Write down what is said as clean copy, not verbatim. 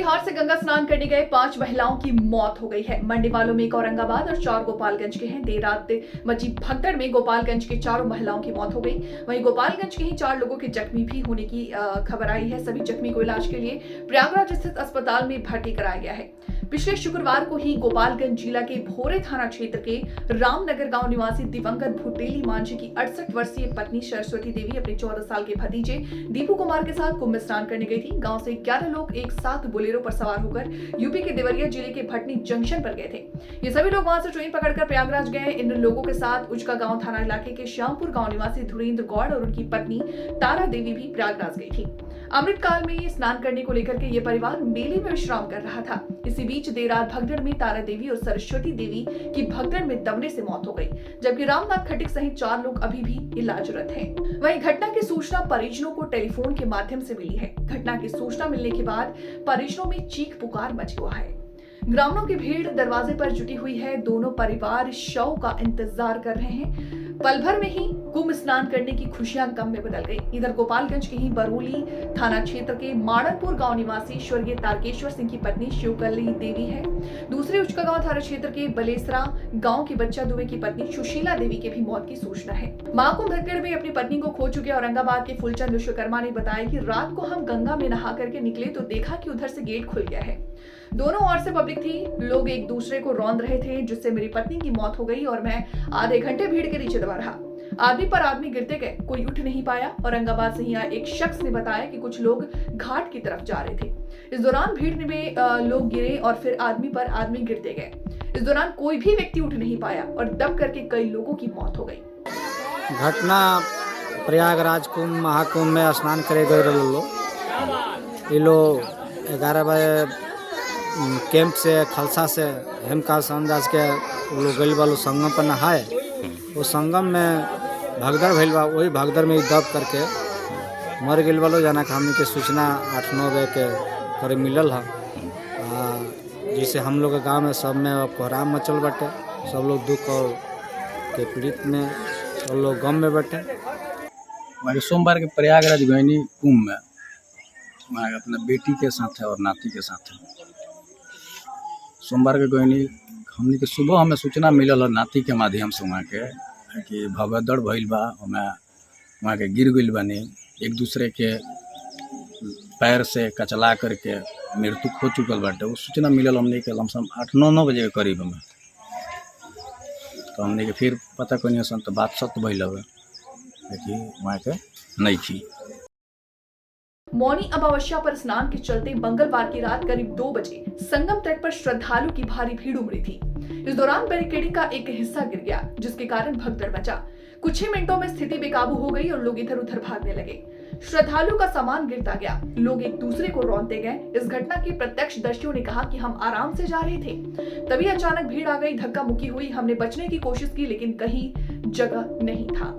बिहार से गंगा स्नान करने गए 5 महिलाओं की मौत हो गई है। मरने वालों में एक औरंगाबाद और 4 गोपालगंज के हैं। देर रात मची भगदड़ में गोपालगंज के 4 महिलाओं की मौत हो गई। वहीं गोपालगंज के ही 4 लोगों के जख्मी भी होने की खबर आई है। सभी जख्मी को इलाज के लिए प्रयागराज स्थित अस्पताल में भर्ती कराया गया है। पिछले शुक्रवार को ही गोपालगंज जिला के भोरे थाना क्षेत्र के रामनगर गांव निवासी दिवंगत भुटेली मांझी की 68 वर्षीय पत्नी सरस्वती देवी अपने 14 साल के भतीजे दीपू कुमार के साथ कुंभ स्नान करने गई थी। गांव से 11 लोग एक साथ बोलेरो पर सवार होकर यूपी के देवरिया जिले के भटनी जंक्शन पर गए थे। ये सभी लोग वहां से ट्रेन पकड़कर प्रयागराज गए। इन लोगों के साथ उचका गांव थाना इलाके के श्यामपुर गांव निवासी धुरेंद्र गौड़ और उनकी पत्नी तारा देवी भी प्रयागराज गई थी। अमृतकाल में स्नान करने को लेकर के ये परिवार मेले में विश्राम कर रहा था। इसी बीच देर रात भगदड़ में तारा देवी और सरस्वती देवी की भगदड़ में दबने से मौत हो गई, जबकि रामनाथ खटिक सहित 4 लोग अभी भी इलाजरत हैं। वहीं घटना की सूचना परिजनों को टेलीफोन के माध्यम से मिली है। घटना की सूचना मिलने के बाद परिजनों में चीख पुकार मच हुआ है। ग्रामीणों की भीड़ दरवाजे पर जुटी हुई है। दोनों परिवार शव का इंतजार कर रहे हैं। पल भर में ही कुंभ स्नान करने की खुशियां गम में बदल गई। इधर गोपालगंज के ही बरोली थाना क्षेत्र के माड़नपुर गांव निवासी स्वर्गीय तारकेश्वर सिंह की पत्नी शिवकली देवी है। दूसरे उचका गांव थाना क्षेत्र के बलेसरा गांव की बच्चा दुबे की पत्नी सुशीला देवी के भी मौत की सूचना है। महाकुंभ भगदड़ में अपनी पत्नी को खो चुके औरंगाबाद के फुलचंद विश्वकर्मा ने बताया कि रात को हम गंगा में नहा करके निकले तो देखा कि उधर से गेट खुल गया है। दोनों ओर से पब्लिक थी। लोग एक दूसरे को रौंद रहे थे, जिससे मेरी पत्नी की मौत हो गई और मैं आधे घंटे भीड़ के नीचे दबा रहा। आदमी पर आदमी गिरते गए, कोई उठ नहीं पाया। औरंगाबाद से ही आए एक शख्स ने बताया कि कुछ लोग घाट की तरफ जा रहे थे। इस दौरान भीड़ में लोग गिरे और फिर आदमी पर आदमी गिरते गए। इस दौरान कोई भी व्यक्ति उठ नहीं पाया और दब करके कई लोगों की मौत हो गई। घटना प्रयागराज कुंभ महाकुंभ में स्नान करे गए लोग। ये लोग 11 बजे कैंप से खालसा से हेमकाल समझाज के लोग गई वालों संगम पर नहाए। वो संगम में भगदड़ भइल बा, वही भगदड़ में दब करके मर गई वालों। जाना कि हमने के सूचना 8-9 बजे के करीब मिलल है। जिसे हम लोग के गाँव में सब में कोहराम मचल बटे। सब लोग दुख और के पीड़ित में सब लोग गम में बटे। सोमवार के प्रयागराज गईनी कुंभ में मैं अपने बेटी के साथ है और नाती के साथ है। सोमवार के गईनी हमने के सुबह हमें सूचना मिलल है नाती के माध्यम से वहाँ के कि भगदड़ भइल बा। हमें वहाँ के गिर गइल बानी, एक दूसरे के पैर से कचला करके मृत्यु हो चुकल बाटे। वो सूचना मिलल हमने के लमसम 8-9 बजे के करीब में। तो हमने के फिर पता करिए सन तो बात सत्य भइल हवे कि वहाँ के नहीं थी। मौनी अमावस्या पर स्नान के चलते मंगलवार की रात करीब 2 बजे संगम तट पर श्रद्धालु की भारी भीड़ उमड़ी थी। इस दौरान बैरिकेडिंग का एक हिस्सा गिर गया, जिसके कारण भगदड़ मचा। कुछ ही मिनटों में स्थिति बेकाबू हो गई और लोग इधर उधर भागने लगे। श्रद्धालु का सामान गिरता गया, लोग एक दूसरे को रौंदते गए। इस घटना के प्रत्यक्षदर्शियों ने कहा कि हम आराम से जा रहे थे, तभी अचानक भीड़ आ गई, धक्का मुक्की हुई। हमने बचने की कोशिश की लेकिन कहीं जगह नहीं था।